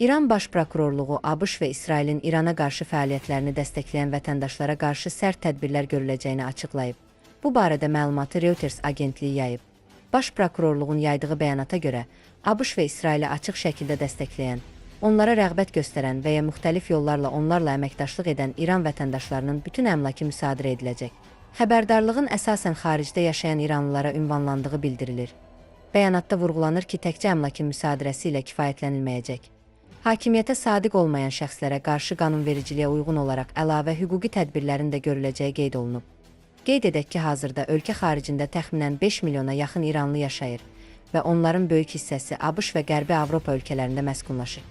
İran Baş Prokurorluğu ABŞ və İsrailin İrana qarşı fəaliyyətlərini dəstəkləyən vətəndaşlara qarşı sərt tədbirlər görüləcəyini açıqlayıb. Bu barədə məlumatı Reuters agentliyi yayıb. Baş Prokurorluğun yaydığı bəyanata görə, ABŞ və İsraili açıq şəkildə dəstəkləyən, onlara rəğbət göstərən və ya müxtəlif yollarla onlarla əməkdaşlıq edən İran vətəndaşlarının bütün əmlakı müsadirə ediləcək. Xəbərdarlığın əsasən xaricdə yaşayan İranlılara ünvanlandığı bildirilir. Bəyanatda vurğulanır ki, təkcə əmlakın müsadirəsi ilə kifayətlənilməyəcək. Hakimiyyətə sadiq olmayan şəxslərə qarşı qanunvericiliyə uyğun olaraq əlavə hüquqi tədbirlərin də görüləcəyi qeyd olunub. Qeyd edək ki, hazırda ölkə xaricində təxminən 5 milyona yaxın İranlı yaşayır və onların böyük hissəsi ABŞ və Qərbi Avropa ölkələrində məskunlaşır.